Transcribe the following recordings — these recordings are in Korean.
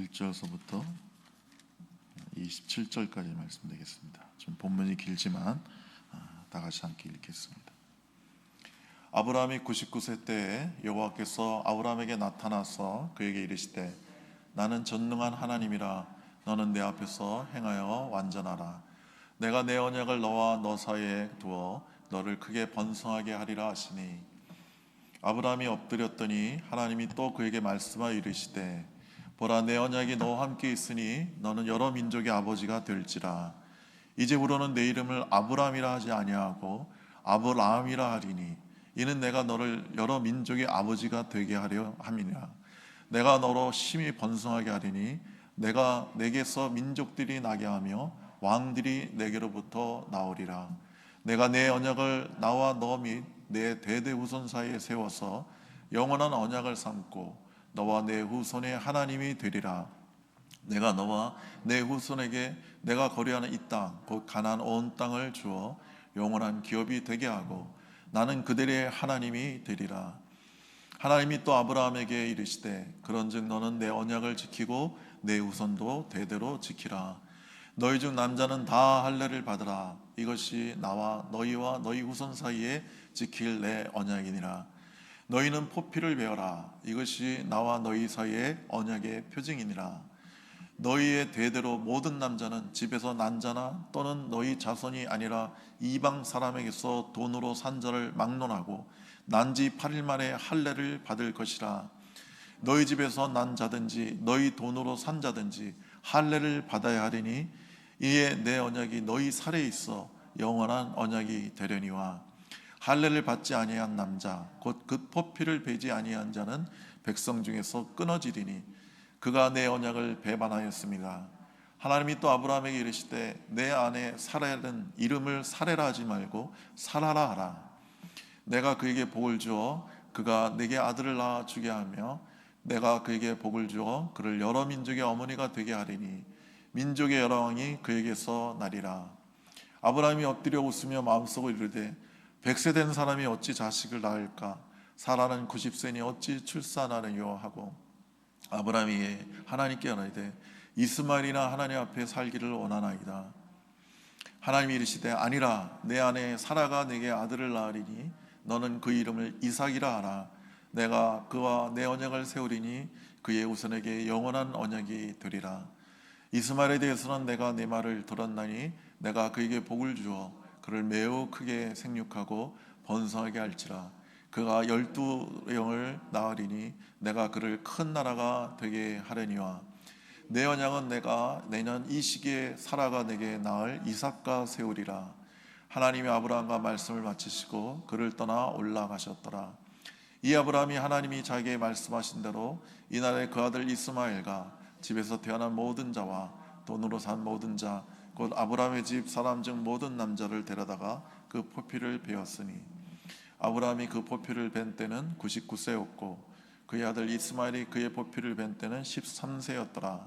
1절서부터 27절까지 말씀드리겠습니다. 좀 본문이 길지만 다 같이 함께 읽겠습니다. 아브라함이 99세 때에 여호와께서 아브라함에게 나타나서 그에게 이르시되 나는 전능한 하나님이라 너는 내 앞에서 행하여 완전하라. 내가 내 언약을 너와 너 사이에 두어 너를 크게 번성하게 하리라 하시니 아브라함이 엎드렸더니 하나님이 또 그에게 말씀하여 이르시되 보라 내 언약이 너와 함께 있으니 너는 여러 민족의 아버지가 될지라. 이제부로는 내 이름을 아브라함이라 하지 아니하고 아브라함이라 하리니 이는 내가 너를 여러 민족의 아버지가 되게 하려 함이니라. 내가 너로 심히 번성하게 하리니 내가 내게서 민족들이 나게 하며 왕들이 내게로부터 나오리라. 내가 내 언약을 나와 너 및 내 대대 후손 사이에 세워서 영원한 언약을 삼고 너와 내 후손의 하나님이 되리라. 내가 너와 내 후손에게 내가 거류하는 이 땅 곧 가나안 온 땅을 주어 영원한 기업이 되게 하고 나는 그들의 하나님이 되리라. 하나님이 또 아브라함에게 이르시되 그런즉 너는 내 언약을 지키고 내 후손도 대대로 지키라. 너희 중 남자는 다 할례를 받으라. 이것이 나와 너희와 너희 후손 사이에 지킬 내 언약이니라. 너희는 포피를 베어라. 이것이 나와 너희 사이의 언약의 표징이니라. 너희의 대대로 모든 남자는 집에서 난 자나 또는 너희 자손이 아니라 이방 사람에게서 돈으로 산 자를 막론하고 난 지 8일 만에 할례를 받을 것이라. 너희 집에서 난 자든지 너희 돈으로 산 자든지 할례를 받아야 하리니 이에 내 언약이 너희 살에 있어 영원한 언약이 되려니와 할례를 받지 아니한 남자 곧 그 포피를 베지 아니한 자는 백성 중에서 끊어지리니 그가 내 언약을 배반하였습니다. 하나님이 또 아브라함에게 이르시되 내 아내 사라는 이름을 사레라 하지 말고 사라라 하라. 내가 그에게 복을 주어 그가 내게 아들을 낳아 주게 하며 내가 그에게 복을 주어 그를 여러 민족의 어머니가 되게 하리니 민족의 여러 왕이 그에게서 나리라. 아브라함이 엎드려 웃으며 마음속으로 이르되 100세 된 사람이 어찌 자식을 낳을까? 사라는 90세니 어찌 출산하느뇨 하고 아브라함이 하나님께 말하되 이스마엘이나 하나님 앞에 살기를 원하나이다. 하나님이 이르시되 아니라 내 아내 사라가 내게 아들을 낳으리니 너는 그 이름을 이삭이라 하라. 내가 그와 내 언약을 세우리니 그의 후손에게 영원한 언약이 되리라. 이스마엘에 대해서는 내가 내 말을 들었나니 내가 그에게 복을 주어 그를 매우 크게 생육하고 번성하게 할지라. 그가 12영을 낳으리니 내가 그를 큰 나라가 되게 하려니와 내 언약은 내가 내년 이 시기에 사라가 내게 낳을 이삭과 세우리라. 하나님이 아브라함과 말씀을 마치시고 그를 떠나 올라가셨더라. 이 아브라함이 하나님이 자기에게 말씀하신 대로 이날에 그 아들 이스마엘과 집에서 태어난 모든 자와 돈으로 산 모든 자 곧 아브라함의 집 사람 중 모든 남자를 데려다가 그 포피를 베었으니 아브라함이 그 포피를 벤 때는 99세였고 그의 아들 이스마엘이 그의 포피를 벤 때는 13세였더라.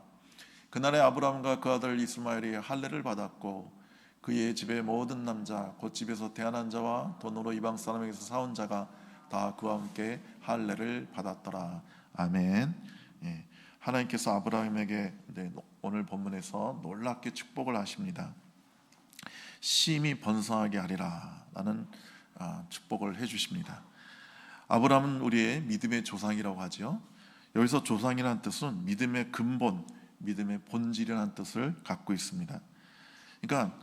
그날에 아브라함과 그 아들 이스마엘이 할례를 받았고 그의 집의 모든 남자 곧 집에서 태어난 자와 돈으로 이방 사람에게서 사온 자가 다 그와 함께 할례를 받았더라. 아멘. 예. 하나님께서 아브라함에게 오늘 본문에서 놀랍게 축복을 하십니다. 심히 번성하게 하리라 라는 축복을 해주십니다. 아브라함은 우리의 믿음의 조상이라고 하죠. 여기서 조상이라는 뜻은 믿음의 근본, 믿음의 본질이라는 뜻을 갖고 있습니다. 그러니까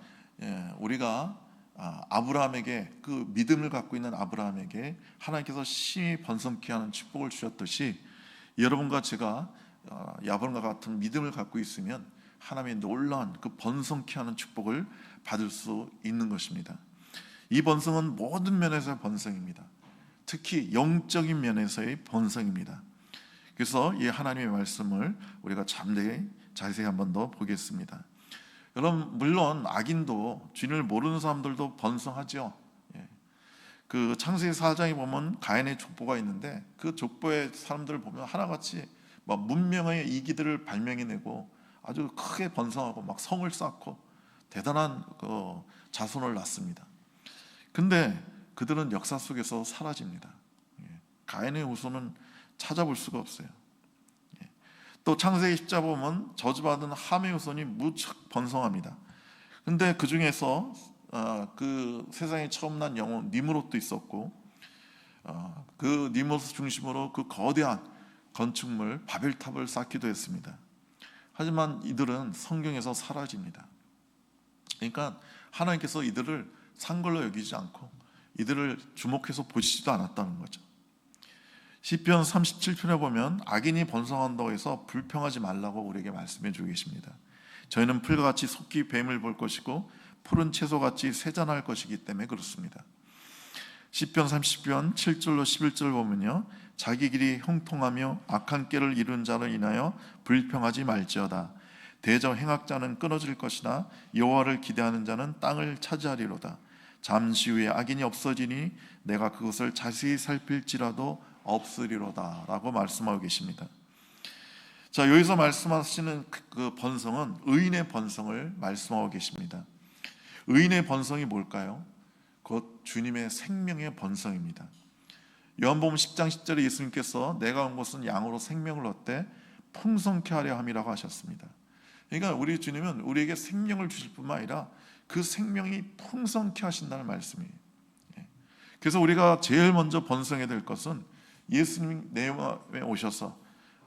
우리가 아브라함에게 그 믿음을 갖고 있는 아브라함에게 하나님께서 심히 번성케 하는 축복을 주셨듯이 여러분과 제가 야브람과 같은 믿음을 갖고 있으면 하나님의 놀라운 그 번성케 하는 축복을 받을 수 있는 것입니다. 이 번성은 모든 면에서의 번성입니다. 특히 영적인 면에서의 번성입니다. 그래서 이 하나님의 말씀을 우리가 자세히 한 번 더 보겠습니다. 여러분, 물론 악인도 주인을 모르는 사람들도 번성하죠. 그 창세기 4장에 보면 가인의 족보가 있는데 그 족보의 사람들을 보면 하나같이 막 문명의 이기들을 발명해내고 아주 크게 번성하고 막 성을 쌓고 대단한 자손을 낳습니다. 근데 그들은 역사 속에서 사라집니다. 가인의 후손은 찾아볼 수가 없어요. 또 창세기 10장 보면 저주받은 함의 후손이 무척 번성합니다. 근데 그 중에서 그 세상에 처음 난 영혼 니므롯도 있었고, 그 니므롯 중심으로 그 거대한 건축물 바벨탑을 쌓기도 했습니다. 하지만 이들은 성경에서 사라집니다. 그러니까 하나님께서 이들을 산 걸로 여기지 않고 이들을 주목해서 보시지도 않았다는 거죠. 시편 37편에 보면 악인이 번성한다고 해서 불평하지 말라고 우리에게 말씀해 주고 계십니다. 저희는 풀과 같이 속히 뱀을 볼 것이고 푸른 채소같이 세잔할 것이기 때문에 그렇습니다. 시편 30편 7절로 11절 보면요, 자기 길이 형통하며 악한 꾀를 이룬 자를 인하여 불평하지 말지어다. 대저 행악자는 끊어질 것이나 여호와를 기대하는 자는 땅을 차지하리로다. 잠시 후에 악인이 없어지니 내가 그것을 자세히 살필지라도 없으리로다 라고 말씀하고 계십니다. 자, 여기서 말씀하시는 그 번성은 의인의 번성을 말씀하고 계십니다. 의인의 번성이 뭘까요? 곧 주님의 생명의 번성입니다. 요한복음 10장 10절에 예수님께서 내가 온 것은 양으로 생명을 얻되 풍성케 하려 함이라고 하셨습니다. 그러니까 우리 주님은 우리에게 생명을 주실 뿐만 아니라 그 생명이 풍성케 하신다는 말씀이에요. 그래서 우리가 제일 먼저 번성해야 될 것은 예수님이 내 마음에 오셔서,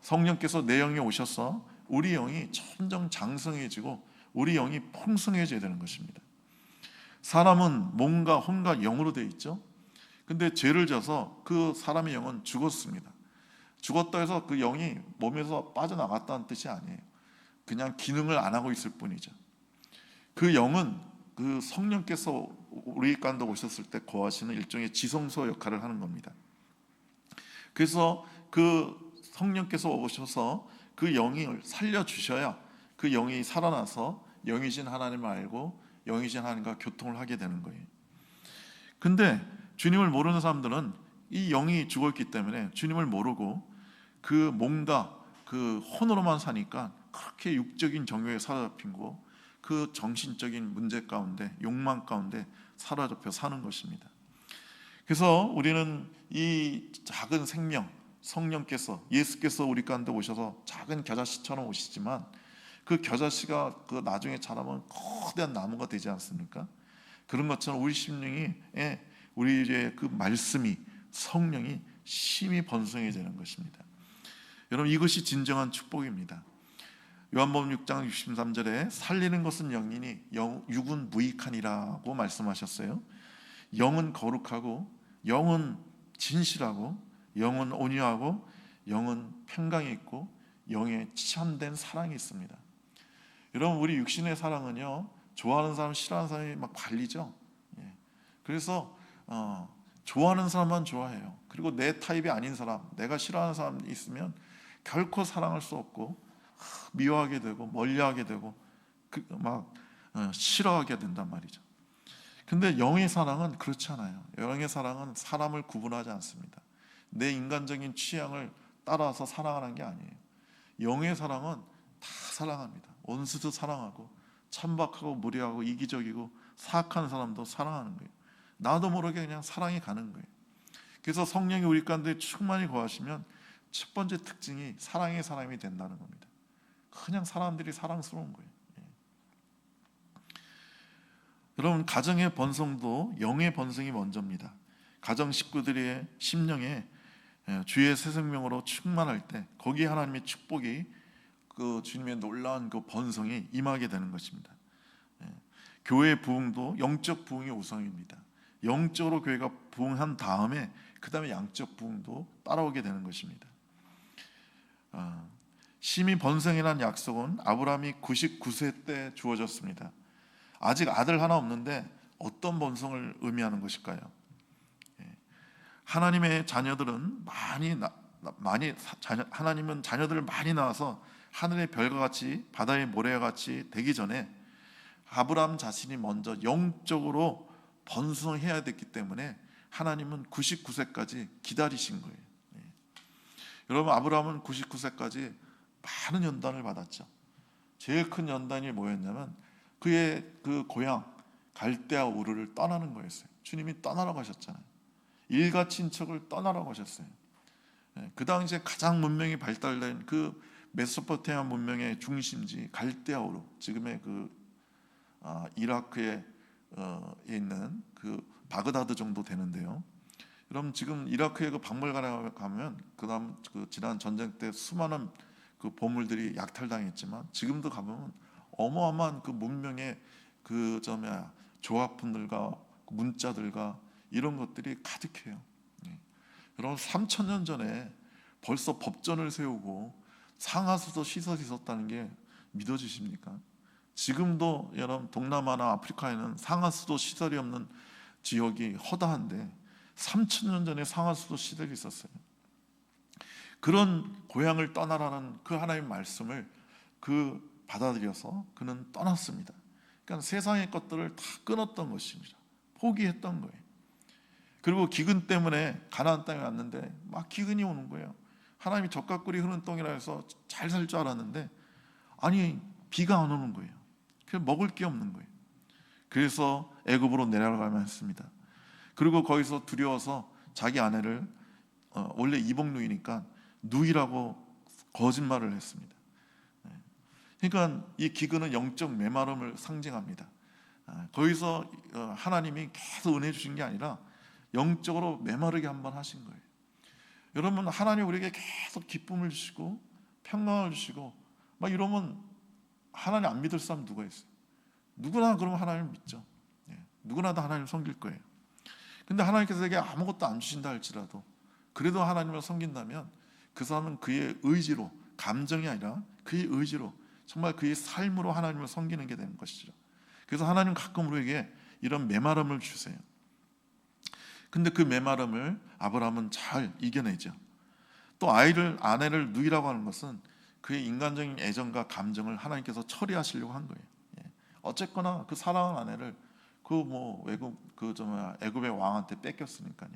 성령께서 내 영에 오셔서 우리 영이 점점 장성해지고 우리 영이 풍성해져야 되는 것입니다. 사람은 몸과 혼과 영으로 되어 있죠. 근데 죄를 져서 그 사람의 영은 죽었습니다. 죽었다 해서 그 영이 몸에서 빠져나갔다는 뜻이 아니에요. 그냥 기능을 안 하고 있을 뿐이죠. 그 영은 그 성령께서 우리 가운데 오셨을 때 거하시는 일종의 지성소 역할을 하는 겁니다. 그래서 그 성령께서 오셔서 그 영을 살려주셔야 그 영이 살아나서 영이신 하나님을 알고 영이신 하나님과 교통을 하게 되는 거예요. 근데 주님을 모르는 사람들은 이 영이 죽었기 때문에 주님을 모르고 그 몸과 그 혼으로만 사니까 그렇게 육적인 정욕에 사로잡히고 그 정신적인 문제 가운데, 욕망 가운데 사로잡혀 사는 것입니다. 그래서 우리는 이 작은 생명, 성령께서, 예수께서 우리 가운데 오셔서 작은 겨자씨처럼 오시지만 그 겨자씨가 그 나중에 자라면 거대한 나무가 되지 않습니까? 그런 것처럼 우리 심령이, 우리의 그 말씀이, 성령이 심히 번성해지는 것입니다. 여러분, 이것이 진정한 축복입니다. 요한복음 6장 63절에 살리는 것은 영이니 육은 무익하니라고 말씀하셨어요. 영은 거룩하고, 영은 진실하고, 영은 온유하고, 영은 평강이 있고, 영에 참된 사랑이 있습니다. 여러분, 우리 육신의 사랑은요, 좋아하는 사람, 싫어하는 사람이 막 갈리죠. 그래서 좋아하는 사람만 좋아해요. 그리고 내 타입이 아닌 사람, 내가 싫어하는 사람이 있으면 결코 사랑할 수 없고 미워하게 되고 멀리하게 되고 싫어하게 된단 말이죠. 근데 영의 사랑은 그렇지 않아요. 영의 사랑은 사람을 구분하지 않습니다. 내 인간적인 취향을 따라서 사랑하는 게 아니에요. 영의 사랑은 다 사랑합니다. 원수도 사랑하고 천박하고 무례하고 이기적이고 사악한 사람도 사랑하는 거예요. 나도 모르게 그냥 사랑이 가는 거예요. 그래서 성령이 우리 가운데 충만히 거하시면 첫 번째 특징이 사랑의 사람이 된다는 겁니다. 그냥 사람들이 사랑스러운 거예요. 여러분, 가정의 번성도 영의 번성이 먼저입니다. 가정 식구들의 심령에 주의 새 생명으로 충만할 때 거기에 하나님의 축복이, 그 주님의 놀라운 그 번성이 임하게 되는 것입니다. 교회의 부흥도 영적 부흥이 우선입니다. 영적으로 교회가 부흥한 다음에 그 다음에 양적 부흥도 따라오게 되는 것입니다. 심히 번성이라는 약속은 아브라함이 99세 때 주어졌습니다. 아직 아들 하나 없는데 어떤 번성을 의미하는 것일까요? 하나님의 자녀들은 하나님은 자녀들을 많이 낳아서 하늘의 별과 같이 바다의 모래와 같이 되기 전에 아브라함 자신이 먼저 영적으로 번성해야 됐기 때문에 하나님은 99세까지 기다리신 거예요. 여러분, 아브라함은 99세까지 많은 연단을 받았죠. 제일 큰 연단이 뭐였냐면 그의 그 고향 갈대아 우르를 떠나는 거였어요. 주님이 떠나라고 하셨잖아요. 일가 친척을 떠나라고 하셨어요. 그 당시에 가장 문명이 발달된 그 메소포타미아 문명의 중심지 갈대아우르, 지금의 이라크에 있는 그 바그다드 정도 되는데요. 여러분 지금 이라크에 그 박물관에 가면 그다음 지난 전쟁 때 수많은 그 보물들이 약탈당했지만 지금도 가보면 어마어마한 그 문명의 조합품들과 문자들과 이런 것들이 가득해요. 여러분 3,000년 전에 벌써 법전을 세우고 상하수도 시설이 있었다는 게 믿어지십니까? 지금도 여러분 동남아나 아프리카에는 상하수도 시설이 없는 지역이 허다한데 3,000년 전에 상하수도 시설이 있었어요. 그런 고향을 떠나라는 그 하나님의 말씀을 받아들여서 그는 떠났습니다. 그러니까 세상의 것들을 다 끊었던 것입니다. 포기했던 거예요. 그리고 기근 때문에 가나안 땅에 왔는데 막 기근이 오는 거예요. 하나님이 적각꿀이 흐르는 땅이라 해서 잘 살 줄 알았는데 아니 비가 안 오는 거예요. 그래서 먹을 게 없는 거예요. 그래서 애굽으로 내려가야만 했습니다. 그리고 거기서 두려워서 자기 아내를 원래 이복누이니까 누이라고 거짓말을 했습니다. 그러니까 이 기근은 영적 메마름을 상징합니다. 거기서 하나님이 계속 은혜 주신 게 아니라 영적으로 메마르게 한번 하신 거예요. 여러분 하나님 우리에게 계속 기쁨을 주시고 평강을 주시고 막 이러면 하나님 안 믿을 사람 누가 있어요? 누구나 그러면 하나님을 믿죠. 누구나 다 하나님을 섬길 거예요. 근데 하나님께서 내게 아무것도 안 주신다 할지라도 그래도 하나님을 섬긴다면 그 사람은 그의 의지로, 감정이 아니라 그의 의지로 정말 그의 삶으로 하나님을 섬기는 게 되는 것이죠. 그래서 하나님 가끔 우리에게 이런 메마름을 주세요. 근데 그 메마름을 아브라함은 잘 이겨내죠. 또 아내를 누이라고 하는 것은 그의 인간적인 애정과 감정을 하나님께서 처리하시려고 한 거예요. 어쨌거나 그 사랑하는 아내를 애굽의 왕한테 뺏겼으니까요.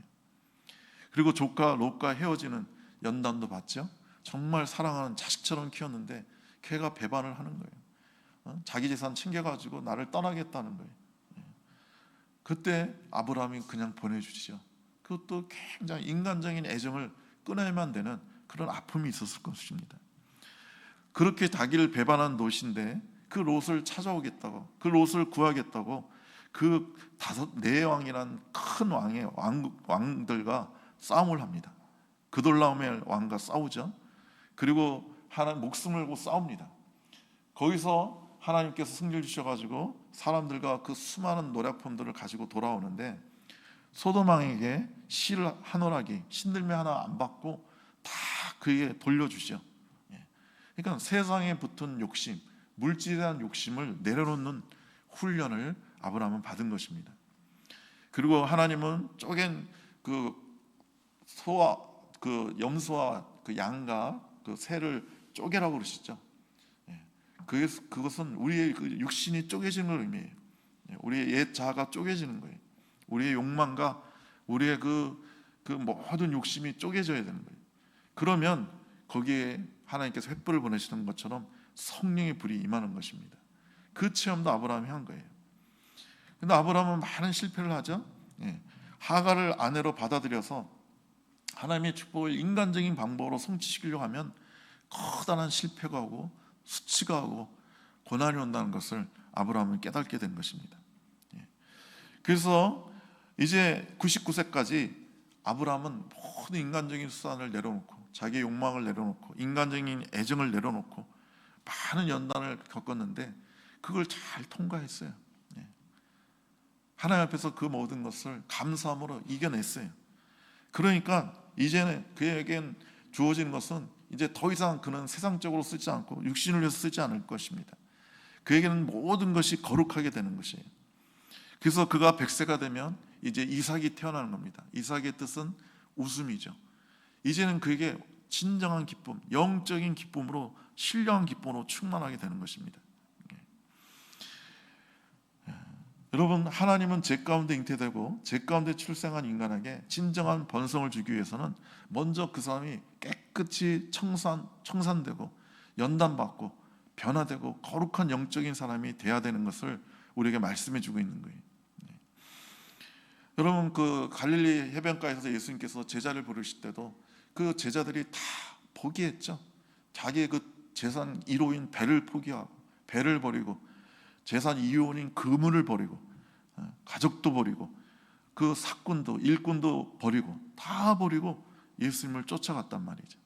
그리고 조카 롯과 헤어지는 연단도 받죠. 정말 사랑하는 자식처럼 키웠는데 걔가 배반을 하는 거예요. 자기 재산 챙겨가지고 나를 떠나겠다는 거예요. 그때 아브라함이 그냥 보내주시죠. 그것도 굉장히 인간적인 애정을 끊어야만 되는 그런 아픔이 있었을 것입니다. 그렇게 자기를 배반한 롯인데 그 롯을 찾아오겠다고, 그 롯을 구하겠다고 그 네 왕이란 큰 왕들과 싸움을 합니다. 그돌라오멜 왕과 싸우죠. 그리고 하나님 목숨을 걸고 싸웁니다. 거기서 하나님께서 승리를 주셔가지고 사람들과 그 수많은 노략품들을 가지고 돌아오는데 소돔 왕에게 실 한 오라기, 신들매 하나 안 받고 다 그에게 돌려주죠. 그러니까 세상에 붙은 욕심, 물질에 대한 욕심을 내려놓는 훈련을 아브라함은 받은 것입니다. 그리고 하나님은 쪼갠 염소와 양과 새를 쪼개라고 그러시죠. 그것은 우리의 육신이 쪼개지는 걸 의미해요. 우리의 옛 자아가 쪼개지는 거예요. 우리의 욕망과 우리의 그 모든 욕심이 쪼개져야 되는 거예요. 그러면 거기에 하나님께서 횃불을 보내시는 것처럼 성령의 불이 임하는 것입니다. 그 체험도 아브라함이 한 거예요. 근데 아브라함은 많은 실패를 하죠. 하갈을 아내로 받아들여서 하나님의 축복을 인간적인 방법으로 성취시키려고 하면 커다란 실패가 오고 수치가 오고 고난이 온다는 것을 아브라함은 깨닫게 된 것입니다. 그래서 이제 99세까지 아브라함은 모든 인간적인 수단을 내려놓고 자기의 욕망을 내려놓고 인간적인 애정을 내려놓고 많은 연단을 겪었는데 그걸 잘 통과했어요. 하나님 앞에서 그 모든 것을 감사함으로 이겨냈어요. 그러니까 이제는 그에겐 주어진 것은 이제 더 이상 그는 세상적으로 쓰지 않고 육신을 위해서 쓰지 않을 것입니다. 그에게는 모든 것이 거룩하게 되는 것이에요. 그래서 그가 100세가 되면 이제 이삭이 태어나는 겁니다. 이삭의 뜻은 웃음이죠. 이제는 그에게 진정한 기쁨, 영적인 기쁨으로 신령한 기쁨으로 충만하게 되는 것입니다. 여러분 하나님은 제 가운데 잉태되고 제 가운데 출생한 인간에게 진정한 번성을 주기 위해서는 먼저 그 사람이 깨끗이 청산되고 연단받고 변화되고 거룩한 영적인 사람이 돼야 되는 것을 우리에게 말씀해 주고 있는 거예요. 여러분 그 갈릴리 해변가에서 예수님께서 제자를 부르실 때도 그 제자들이 다 포기했죠. 자기의 그 재산 1호인 배를 포기하고, 배를 버리고, 재산 2호인 그물을 버리고, 가족도 버리고, 그 사꾼도 일꾼도 버리고, 다 버리고 예수님을 쫓아갔단 말이죠.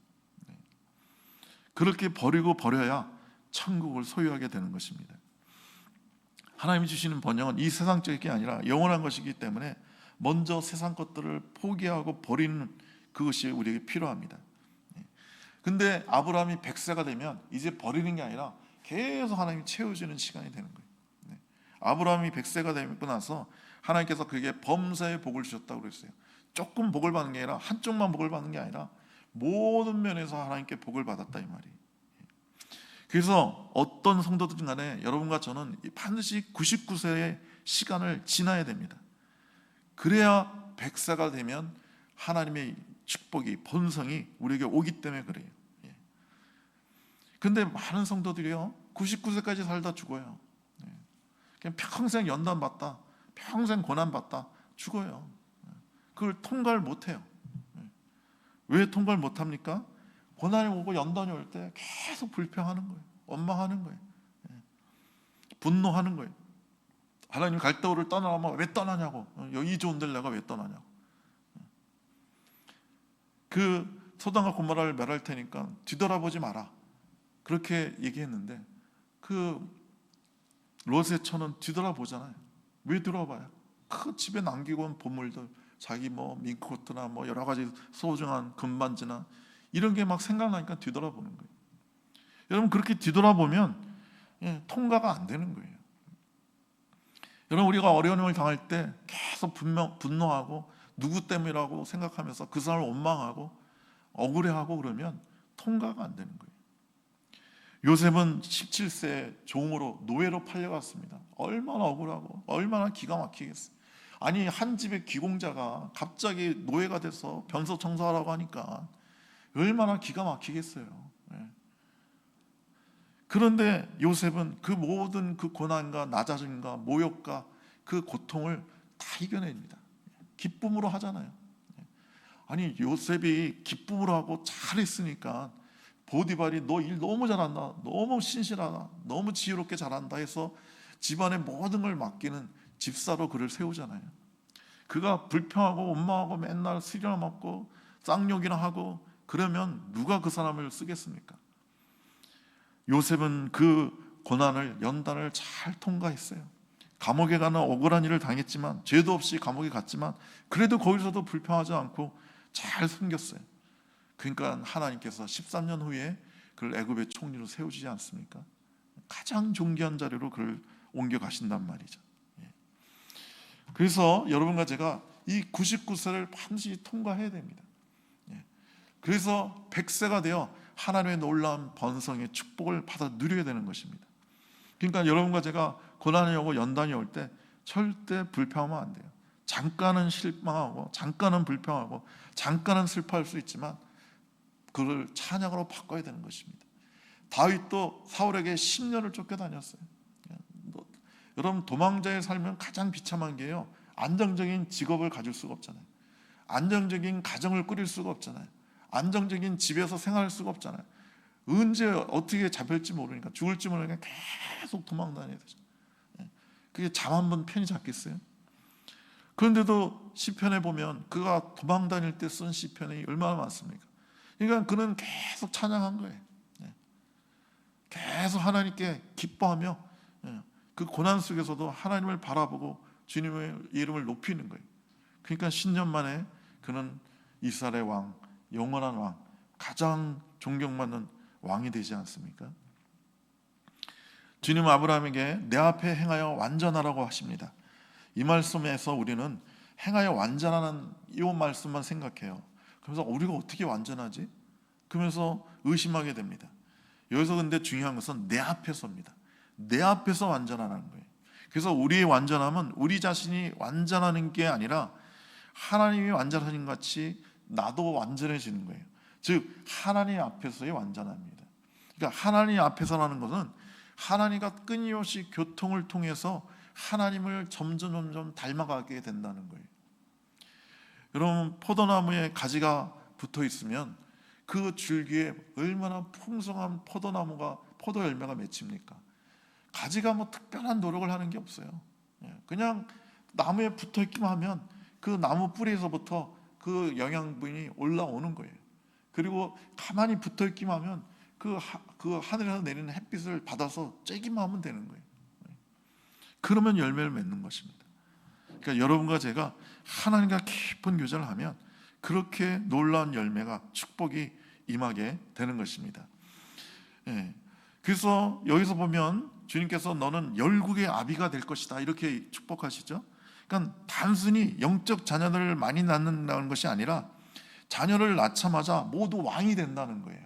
그렇게 버려야 천국을 소유하게 되는 것입니다. 하나님이 주시는 번영은 이 세상적인 게 아니라 영원한 것이기 때문에 먼저 세상 것들을 포기하고 버리는 그것이 우리에게 필요합니다. 근데 아브라함이 100세가 되면 이제 버리는 게 아니라 계속 하나님이 채워주는 시간이 되는 거예요. 아브라함이 100세가 되고 나서 하나님께서 그에게 범사의 복을 주셨다고 그랬어요. 조금 복을 받는 게 아니라, 한쪽만 복을 받는 게 아니라 모든 면에서 하나님께 복을 받았다 이 말이에요. 그래서 어떤 성도들 간에 여러분과 저는 반드시 99세의 시간을 지나야 됩니다. 그래야 100세가 되면 하나님의 축복이, 번성이 우리에게 오기 때문에 그래요. 근데 많은 성도들이요 99세까지 살다 죽어요. 그냥 평생 연단받다, 평생 고난받다 죽어요. 그걸 통과를 못해요. 왜 통과를 못합니까? 고난이 오고 연단이 올 때 계속 불평하는 거예요. 원망하는 거예요. 분노하는 거예요. 하나님 갈대우를 떠나면 왜 떠나냐고, 이 좋은 데를 내가 왜 떠나냐고. 그 소돔과 고모라를 멸할 테니까 뒤돌아보지 마라, 그렇게 얘기했는데 그 롯의 처는 뒤돌아보잖아요. 왜 돌아봐요? 그 집에 남기고 온 보물들, 자기 민코트나 여러 가지 소중한 금반지나 이런 게 막 생각나니까 뒤돌아보는 거예요. 여러분, 그렇게 뒤돌아보면 통과가 안 되는 거예요. 여러분, 우리가 어려움을 당할 때 계속 분노하고 누구 때문이라고 생각하면서 그 사람을 원망하고 억울해하고 그러면 통과가 안 되는 거예요. 요셉은 17세 종으로 노예로 팔려갔습니다. 얼마나 억울하고 얼마나 기가 막히겠어요. 아니, 한 집의 귀공자가 갑자기 노예가 돼서 변소 청소하라고 하니까 얼마나 기가 막히겠어요. 그런데 요셉은 그 모든 그 고난과 낮아짐과 모욕과 그 고통을 다 이겨냅니다. 기쁨으로 하잖아요. 아니, 요셉이 기쁨으로 하고 잘했으니까 보디발이 너 일 너무 잘한다, 너무 신실하다, 너무 지혜롭게 잘한다 해서 집안의 모든 걸 맡기는 집사로 그를 세우잖아요. 그가 불평하고 원망하고 맨날 술이나 먹고 쌍욕이나 하고 그러면 누가 그 사람을 쓰겠습니까? 요셉은 그 고난을, 연단을 잘 통과했어요. 감옥에 가는 억울한 일을 당했지만, 죄도 없이 감옥에 갔지만 그래도 거기서도 불평하지 않고 잘 숨겼어요. 그러니까 하나님께서 13년 후에 그를 애굽의 총리로 세우시지 않습니까? 가장 존귀한 자리로 그를 옮겨가신단 말이죠. 그래서 여러분과 제가 이 99세를 반드시 통과해야 됩니다. 그래서 100세가 되어 하나님의 놀라운 번성의 축복을 받아 누려야 되는 것입니다. 그러니까 여러분과 제가 고난이 오고 연단이 올 때 절대 불평하면 안 돼요. 잠깐은 실망하고 잠깐은 불평하고 잠깐은 슬퍼할 수 있지만 그걸 찬양으로 바꿔야 되는 것입니다. 다윗도 사울에게 10년을 쫓겨다녔어요. 여러분, 도망자의 삶은 가장 비참한 게요, 안정적인 직업을 가질 수가 없잖아요. 안정적인 가정을 꾸릴 수가 없잖아요. 안정적인 집에서 생활할 수가 없잖아요. 언제 어떻게 잡힐지 모르니까, 죽을지 모르니까 계속 도망다녀야 되죠. 그게 잠 한 번 편히 잤겠어요? 그런데도 시편에 보면 그가 도망다닐 때 쓴 시편이 얼마나 많습니까? 그러니까 그는 계속 찬양한 거예요. 계속 하나님께 기뻐하며 그 고난 속에서도 하나님을 바라보고 주님의 이름을 높이는 거예요. 그러니까 신년 만에 그는 이스라엘의 왕, 영원한 왕, 가장 존경받는 왕이 되지 않습니까? 주님은 아브라함에게 내 앞에 행하여 완전하라고 하십니다. 이 말씀에서 우리는 행하여 완전하는 이 말씀만 생각해요. 그래서 우리가 어떻게 완전하지? 그러면서 의심하게 됩니다. 여기서 근데 중요한 것은 내 앞에서입니다. 내 앞에서 완전하라는 거예요. 그래서 우리의 완전함은 우리 자신이 완전하는 게 아니라 하나님이 완전하신 것 같이 나도 완전해지는 거예요. 즉 하나님 앞에서의 완전함입니다. 그러니까 하나님 앞에서라는 것은 하나님과 끊임없이 교통을 통해서 하나님을 점점 닮아가게 된다는 거예요. 여러분, 포도나무에 가지가 붙어 있으면 그 줄기에 얼마나 풍성한 포도 열매가 맺힙니까? 가지가 뭐 특별한 노력을 하는 게 없어요. 그냥 나무에 붙어 있기만 하면 그 나무 뿌리에서부터 그 영양분이 올라오는 거예요. 그리고 가만히 붙어 있기만 하면 그 하늘에서 내리는 햇빛을 받아서 쬐기만 하면 되는 거예요. 그러면 열매를 맺는 것입니다. 그러니까 여러분과 제가 하나님과 깊은 교제를 하면 그렇게 놀라운 열매가, 축복이 임하게 되는 것입니다. 그래서 여기서 보면 주님께서 너는 열국의 아비가 될 것이다 이렇게 축복하시죠. 그러니까 단순히 영적 자녀들을 많이 낳는다는 것이 아니라 자녀를 낳자마자 모두 왕이 된다는 거예요.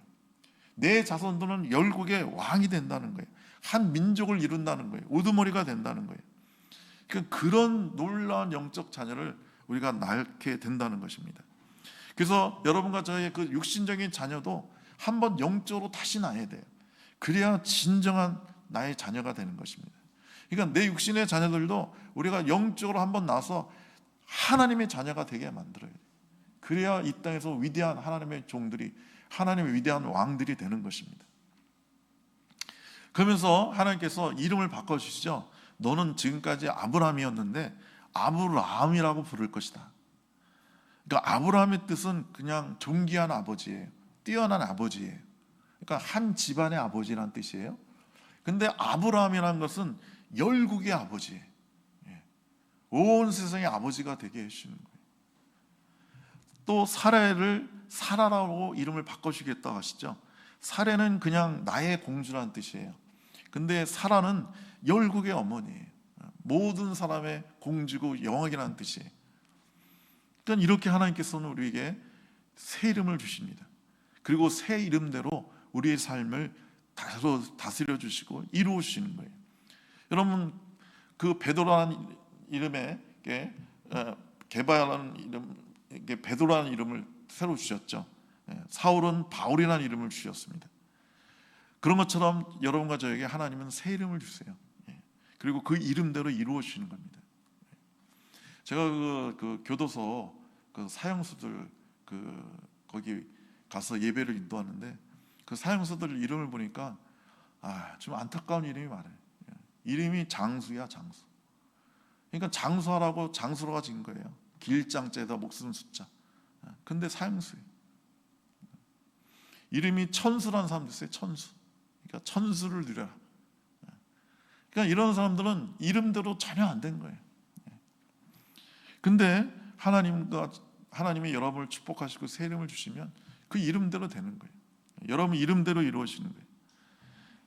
내 자손들은 열국의 왕이 된다는 거예요. 한 민족을 이룬다는 거예요. 우두머리가 된다는 거예요. 그러니까 그런 놀라운 영적 자녀를 우리가 낳게 된다는 것입니다. 그래서 여러분과 저의 그 육신적인 자녀도 한번 영적으로 다시 낳아야 돼요. 그래야 진정한 나의 자녀가 되는 것입니다. 그러니까 내 육신의 자녀들도 우리가 영적으로 한번 낳아서 하나님의 자녀가 되게 만들어야 돼요. 그래야 이 땅에서 위대한 하나님의 종들이, 하나님의 위대한 왕들이 되는 것입니다. 그러면서 하나님께서 이름을 바꿔주시죠. 너는 지금까지 아브라함이었는데 아브라함이라고 부를 것이다. 그러니까 아브라함의 뜻은 그냥 존귀한 아버지예요. 뛰어난 아버지예요. 그러니까 한 집안의 아버지라는 뜻이에요. 근데 아브라함이라는 것은 열국의 아버지예요. 온 세상의 아버지가 되게 해주시는 거예요. 또 사라를 사라라고 이름을 바꿔주겠다고 하시죠. 사라는 그냥 나의 공주라는 뜻이에요. 근데 사라는 열국의 어머니예요. 모든 사람의 공주고 영왕이라는 뜻이에요. 그러니까 이렇게 하나님께서는 우리에게 새 이름을 주십니다. 그리고 새 이름대로 우리의 삶을 다스려 주시고 이루어 주시는 거예요. 여러분, 그 베드로라는 이름에 게바라는 이름, 베드로라는 이름을 새로 주셨죠. 사울은 바울이라는 이름을 주셨습니다. 그런 것처럼 여러분과 저에게 하나님은 새 이름을 주세요. 그리고 그 이름대로 이루어 주시는 겁니다. 제가 그 교도소 그 사형수들 거기 가서 예배를 인도하는데 그 사형수들 이름을 보니까 좀 안타까운 이름이 많아요. 이름이 장수야, 장수. 그러니까 장수하라고 장수로가 진 거예요. 길장자에다 목숨 숫자. 근데 사형수예요. 이름이 천수라는 사람도 있어요. 천수. 그러니까 천수를 누려라. 그러니까 이런 사람들은 이름대로 전혀 안 된 거예요. 근데 하나님이 여러분을 축복하시고 새 이름을 주시면 그 이름대로 되는 거예요. 여러분 이름대로 이루어지는 거예요.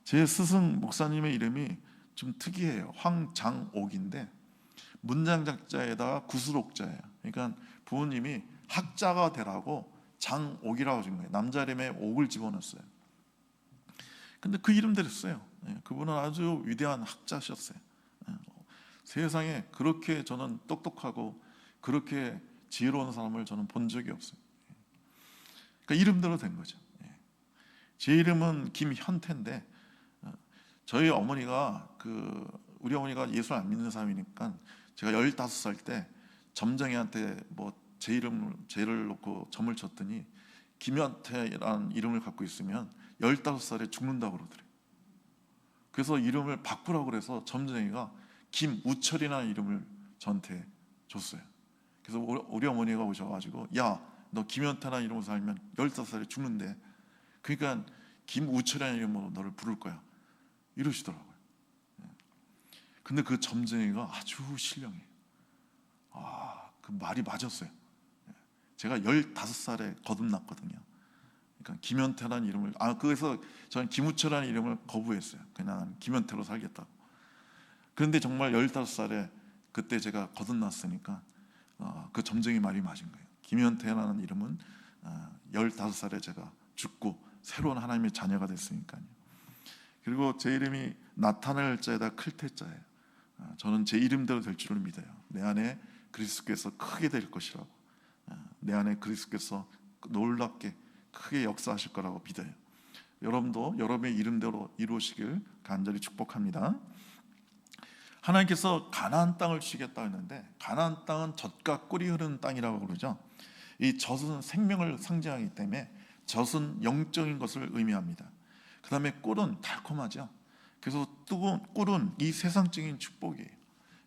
제 스승 목사님의 이름이 좀 특이해요. 황장옥인데 문장작자에다가 구슬옥자예요. 그러니까 부모님이 학자가 되라고 장옥이라고 하신 거예요. 남자 이름에 옥을 집어넣었어요. 근데 그 이름대로 했어요. 그분은 아주 위대한 학자셨어요. 세상에 그렇게 저는 똑똑하고 그렇게 지혜로운 사람을 저는 본 적이 없어요. 그러니까 이름대로 된 거죠. 제 이름은 김현태인데 저희 어머니가 우리 어머니가 예수 안 믿는 사람이니까 제가 15살 때 점쟁이한테 뭐 죄를 놓고 점을 쳤더니 김현태라는 이름을 갖고 있으면 15살에 죽는다고 그러더래요. 그래서 이름을 바꾸라고 그래서 점쟁이가 김우철이라는 이름을 저한테 줬어요. 그래서 우리 어머니가 오셔가지고 야, 너 김현태라는 이름으로 살면 15살에 죽는데 그러니까 김우철이라는 이름으로 너를 부를 거야 이러시더라고요. 근데 그 점쟁이가 아주 신령해요. 그 말이 맞았어요. 제가 15살에 거듭났거든요. 그러니까 김현태라는 이름을 그래서 저는 김우철이라는 이름을 거부했어요. 그냥 김현태로 살겠다고. 그런데 정말 15살에 그때 제가 거듭났으니까 그 점쟁이 말이 맞은 거예요. 김현태라는 이름은 15살에 제가 죽고 새로운 하나님의 자녀가 됐으니까요. 그리고 제 이름이 나타낼 자에다 클 태자예요. 저는 제 이름대로 될 줄을 믿어요. 내 안에 그리스도께서 크게 될 것이라고. 내 안에 그리스도께서 놀랍게 크게 역사하실 거라고 믿어요. 여러분도 여러분의 이름대로 이루어지길 간절히 축복합니다. 하나님께서 가나안 땅을 주시겠다 했는데 가나안 땅은 젖과 꿀이 흐르는 땅이라고 그러죠. 이 젖은 생명을 상징하기 때문에 젖은 영적인 것을 의미합니다. 그 다음에 꿀은 달콤하죠. 그래서 뜨거운 꿀은 이 세상적인 축복이에요.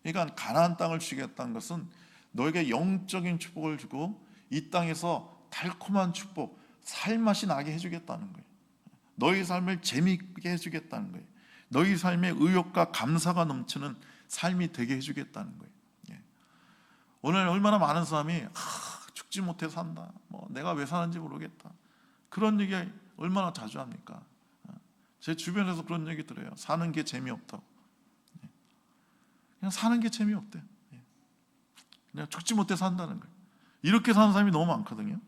그러니까 가나안 땅을 주겠다는 것은 너에게 영적인 축복을 주고 이 땅에서 달콤한 축복, 살맛이 나게 해주겠다는 거예요. 너희 삶을 재미있게 해주겠다는 거예요. 너희 삶에 의욕과 감사가 넘치는 삶이 되게 해주겠다는 거예요. 오늘 얼마나 많은 사람이 죽지 못해 산다, 내가 왜 사는지 모르겠다, 그런 얘기 얼마나 자주 합니까? 제 주변에서 그런 얘기 들어요. 사는 게 재미없다고. 그냥 사는 게 재미없대. 그냥 죽지 못해 산다는 거예요. 이렇게 사는 사람이 너무 많거든요.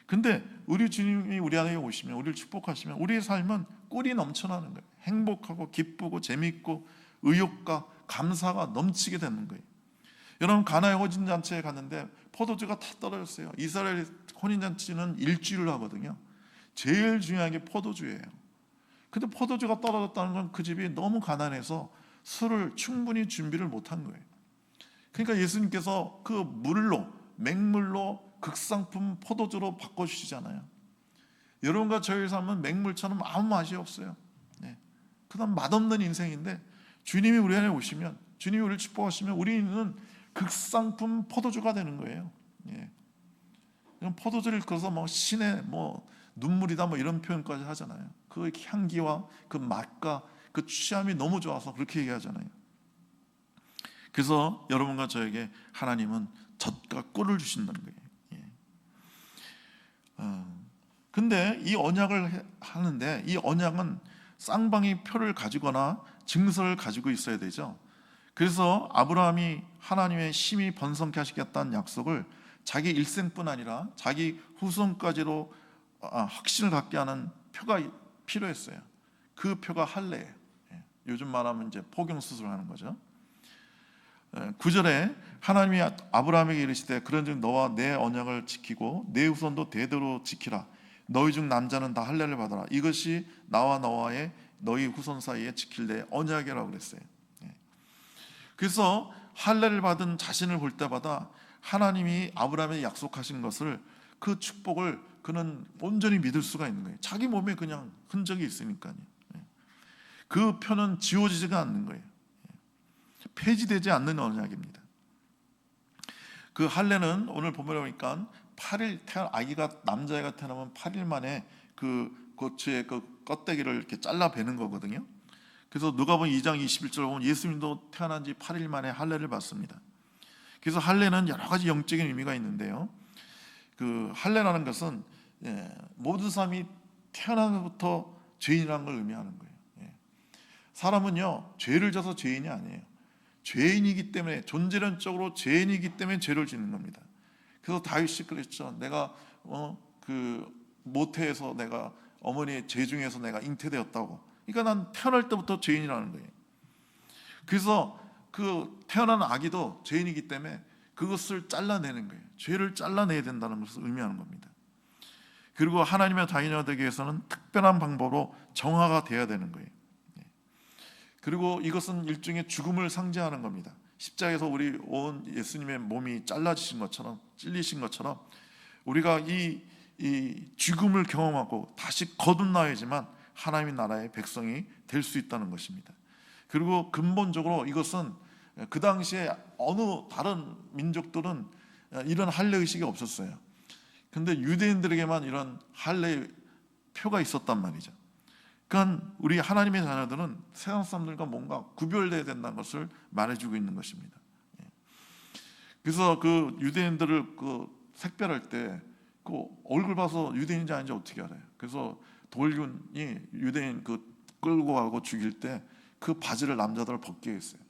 근데 우리 주님이 우리 안에 오시면, 우리를 축복하시면 우리의 삶은 꿀이 넘쳐나는 거예요. 행복하고 기쁘고 재미있고 의욕과 감사가 넘치게 되는 거예요. 여러분, 가나의 혼인잔치에 갔는데 포도주가 다 떨어졌어요. 이스라엘 혼인잔치는 일주일을 하거든요. 제일 중요한 게 포도주예요. 근데 포도주가 떨어졌다는 건 그 집이 너무 가난해서 술을 충분히 준비를 못한 거예요. 그러니까 예수님께서 그 물로, 맹물로 극상품 포도주로 바꿔주시잖아요. 여러분과 저희 삶은 맹물처럼 아무 맛이 없어요. 그다음 맛없는 인생인데, 주님이 우리 안에 오시면, 주님이 우리를 축복하시면 우리는 극상품 포도주가 되는 거예요. 포도주를 그래서 신의 눈물이다 이런 표현까지 하잖아요. 그 향기와 그 맛과 그 취함이 너무 좋아서 그렇게 얘기하잖아요. 그래서 여러분과 저에게 하나님은 젖과 꿀을 주신다는 거예요. 근데 이 언약을 하는데, 이 언약은 쌍방이 표를 가지거나 증서를 가지고 있어야 되죠. 그래서 아브라함이 하나님의 심히 번성케 하시겠다는 약속을 자기 일생뿐 아니라 자기 후손까지로 확신을 갖게 하는 표가 필요했어요. 그 표가 할례예요. 요즘 말하면 이제 포경 수술하는 거죠. 9절에 하나님이 아브라함에게 이르시되 그런즉 너와 내 언약을 지키고 내 후손도 대대로 지키라. 너희 중 남자는 다 할례를 받아라. 이것이 나와 너와의 너희 후손 사이에 지킬 내 언약이라고 그랬어요. 그래서 할례를 받은 자신을 볼 때마다 하나님이 아브라함에게 약속하신 것을, 그 축복을 그는 온전히 믿을 수가 있는 거예요. 자기 몸에 그냥 흔적이 있으니까요. 그 표는 지워지지가 않는 거예요. 폐지되지 않는 언약입니다. 그 할례는 오늘 보면 보니까 8일 아기가, 남자애가 태어나면 8일 만에 그 고추의 그 껍데기를 이렇게 잘라 베는 거거든요. 그래서 누가복음 2장 21절 보면 예수님도 태어난 지 8일 만에 할례를 받습니다. 그래서 할례는 여러 가지 영적인 의미가 있는데요. 그 할례라는 것은 모든 사람이 태어나면부터 죄인이라는 걸 의미하는 거예요. 사람은요, 죄를 져서 죄인이 아니에요. 죄인이기 때문에, 존재론적으로 죄인이기 때문에 죄를 짓는 겁니다. 그래서 다윗이 그랬죠. 내가 모태에서 내가 어머니의 죄 중에서 내가 잉태되었다고. 그러니까 난 태어날 때부터 죄인이라는 거예요. 그래서 그 태어난 아기도 죄인이기 때문에 그것을 잘라내는 거예요. 죄를 잘라내야 된다는 것을 의미하는 겁니다. 그리고 하나님의 자녀가 되기 위해서는 특별한 방법으로 정화가 돼야 되는 거예요. 그리고 이것은 일종의 죽음을 상징하는 겁니다. 십자가에서 우리 온 예수님의 몸이 잘라지신 것처럼, 찔리신 것처럼 우리가 이 죽음을 경험하고 다시 거듭나야지만 하나님의 나라의 백성이 될 수 있다는 것입니다. 그리고 근본적으로 이것은 그 당시에 어느 다른 민족들은 이런 할례 의식이 없었어요. 근데 유대인들에게만 이런 할례 표가 있었단 말이죠. 그러니까 우리 하나님의 자녀들은 세상 사람들과 뭔가 구별돼야 된다는 것을 말해주고 있는 것입니다. 그래서 그 유대인들을 그 색별할 때 그 얼굴 봐서 유대인인지 아닌지 어떻게 알아요? 그래서 돌군이 유대인 그 끌고 가고 죽일 때 그 바지를 남자들을 벗게 했어요.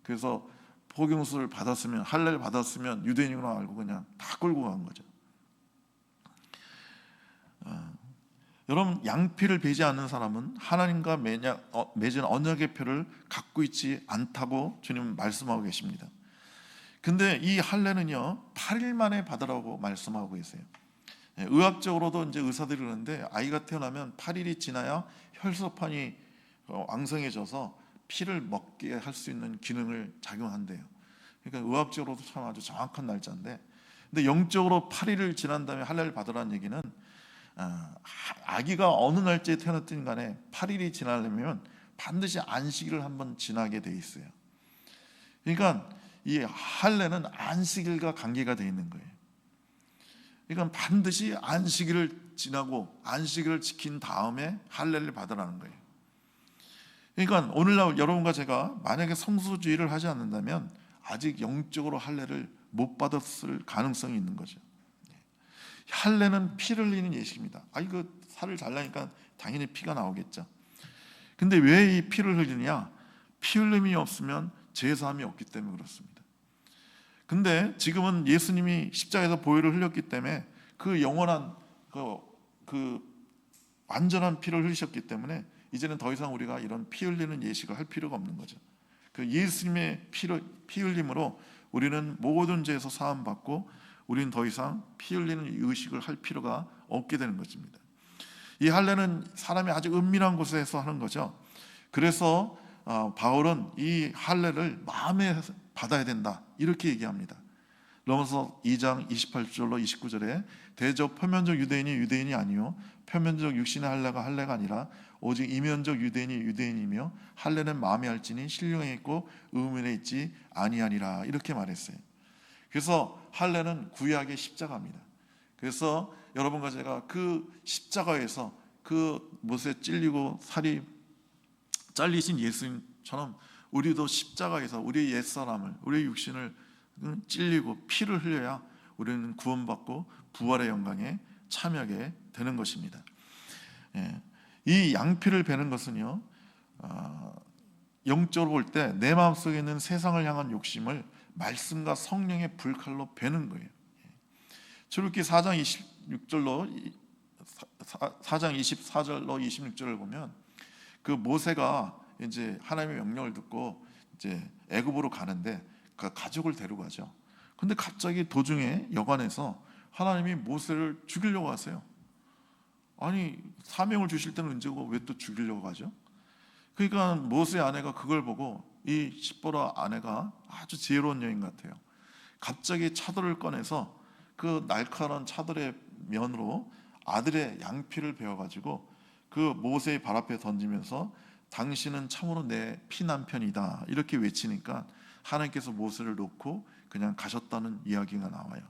그래서 포경수를 받았으면, 할례를 받았으면 유대인이구나 알고 그냥 다 끌고 간 거죠. 여러분, 양피를 베지 않는 사람은 하나님과 맺은 언약의 표를 갖고 있지 않다고 주님은 말씀하고 계십니다. 근데 이 할례는요, 8일 만에 받으라고 말씀하고 계세요. 의학적으로도 이제 의사들이 그러는데, 아이가 태어나면 8일이 지나야 혈소판이 왕성해져서 피를 먹게 할 수 있는 기능을 작용한대요. 그러니까 의학적으로도 참 아주 정확한 날짜인데, 근데 영적으로 8일을 지난 다음에 할례를 받으라는 얘기는 아기가 어느 날짜에 태어났든 간에 8일이 지나려면 반드시 안식일을 한번 지나게 돼 있어요. 그러니까 이 할례는 안식일과 관계가 돼 있는 거예요. 그러니까 반드시 안식일을 지나고 안식일을 지킨 다음에 할례를 받으라는 거예요. 그러니까 오늘날 여러분과 제가 만약에 성수주의를 하지 않는다면 아직 영적으로 할례를 못 받았을 가능성이 있는 거죠. 할례는 피를 흘리는 예식입니다. 이거 살을 잘라니까 당연히 피가 나오겠죠. 근데 왜 이 피를 흘리느냐? 피 흘림이 없으면 제사함이 없기 때문에 그렇습니다. 근데 지금은 예수님이 십자가에서 보혈을 흘렸기 때문에 그 영원한 그 완전한 피를 흘리셨기 때문에 이제는 더 이상 우리가 이런 피 흘리는 예식을 할 필요가 없는 거죠. 그 예수님의 피 흘림으로 우리는 모든 죄에서 사함 받고 우리는 더 이상 피 흘리는 의식을 할 필요가 없게 되는 것입니다. 이 할례는 사람이 아주 은밀한 곳에서 하는 거죠. 그래서 바울은 이 할례를 마음에 받아야 된다 이렇게 얘기합니다. 로마서 2장 28절로 29절에 대저 표면적 유대인이 유대인이 아니요 표면적 육신의 할례가 할례가 아니라 오직 이면적 유대인이 유대인이며 할례는 마음에 할지니 신령에 있고 의문에 있지 아니하니라 이렇게 말했어요. 그래서 할례는 구약의 십자가입니다. 그래서 여러분과 제가 그 십자가에서 그 못에 찔리고 살이 잘리신 예수님처럼 우리도 십자가에서 우리의 옛사람을 우리의 육신을 찔리고 피를 흘려야 우리는 구원받고 부활의 영광에 참여하게 되는 것입니다. 이 양피를 베는 것은요 영적으로 볼 때 내 마음속에 있는 세상을 향한 욕심을 말씀과 성령의 불칼로 베는 거예요. 출애굽기 4장 24절로 26절을 보면 그 모세가 이제 하나님의 명령을 듣고 이제 애굽으로 가는데 그 가족을 데리고 가죠. 근데 갑자기 도중에 여관에서 하나님이 모세를 죽이려고 하세요. 아니 사명을 주실 때는 언제고 왜 또 죽이려고 하죠? 그러니까 모세의 아내가 그걸 보고 이 십보라 아내가 아주 지혜로운 여인 같아요. 갑자기 차돌을 꺼내서 그 날카로운 차돌의 면으로 아들의 양피를 베어가지고 그 모세의 발 앞에 던지면서 당신은 참으로 내 피남편이다 이렇게 외치니까 하나님께서 모세를 놓고 그냥 가셨다는 이야기가 나와요.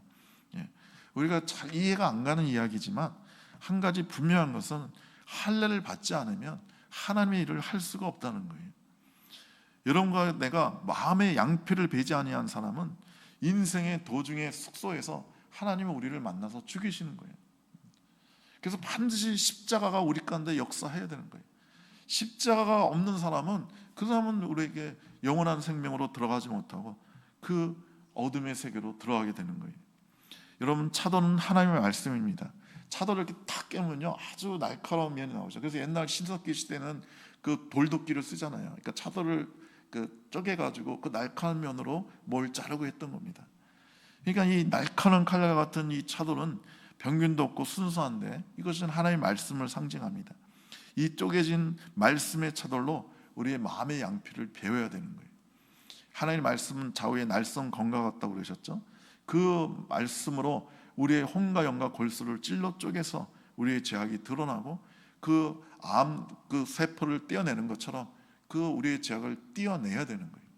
우리가 잘 이해가 안 가는 이야기지만 한 가지 분명한 것은 할례를 받지 않으면 하나님의 일을 할 수가 없다는 거예요. 여러분과 내가 마음의 양피를 베지 아니한 사람은 인생의 도중의 숙소에서 하나님은 우리를 만나서 죽이시는 거예요. 그래서 반드시 십자가가 우리 가운데 역사해야 되는 거예요. 십자가가 없는 사람은 그 사람은 우리에게 영원한 생명으로 들어가지 못하고 그 어둠의 세계로 들어가게 되는 거예요. 여러분 차도는 하나님의 말씀입니다. 차도를 이렇게 탁 깨면요 아주 날카로운 면이 나오죠. 그래서 옛날 신석기 시대는 그 돌도끼를 쓰잖아요. 그러니까 차도를 쪼개가지고 그 날카로운 면으로 뭘 자르고 했던 겁니다. 그러니까 이 날카로운 칼과 같은 이 차도는 병균도 없고 순수한데 이것은 하나님의 말씀을 상징합니다. 이 쪼개진 말씀의 차돌로 우리의 마음의 양피를 베어야 되는 거예요. 하나님의 말씀은 좌우의 날선 검과 같다고 그러셨죠. 그 말씀으로 우리의 혼과 영과 골수를 찔러 쪼개서 우리의 죄악이 드러나고 그 세포를 떼어내는 것처럼 그 우리의 죄악을 떼어내야 되는 거예요.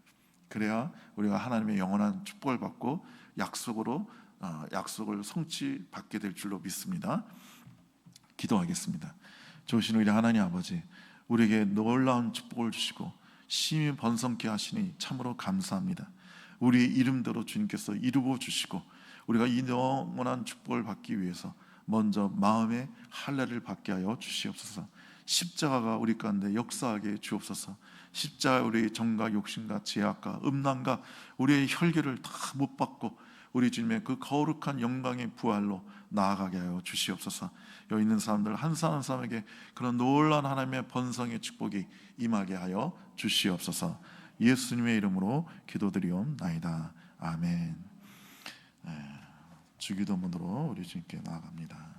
그래야 우리가 하나님의 영원한 축복을 받고 약속을 성취받게 될 줄로 믿습니다. 기도하겠습니다. 좋으신 우리 하나님 아버지, 우리에게 놀라운 축복을 주시고 심히 번성케 하시니 참으로 감사합니다. 우리의 이름대로 주님께서 이루어 주시고 우리가 이 영원한 축복을 받기 위해서 먼저 마음의 할례를 받게 하여 주시옵소서. 십자가가 우리 가운데 역사하게 주옵소서. 십자가 우리의 정과 욕심과 죄악과 음란과 우리의 혈기를 다 못 받고 우리 주님의 그 거룩한 영광의 부활로 나아가게 하여 주시옵소서. 여기 있는 사람들 한 사람 한 사람에게 그런 놀라운 하나님의 번성의 축복이 임하게 하여 주시옵소서. 예수님의 이름으로 기도드리옵나이다. 아멘. 주기도문으로 우리 주님께 나아갑니다.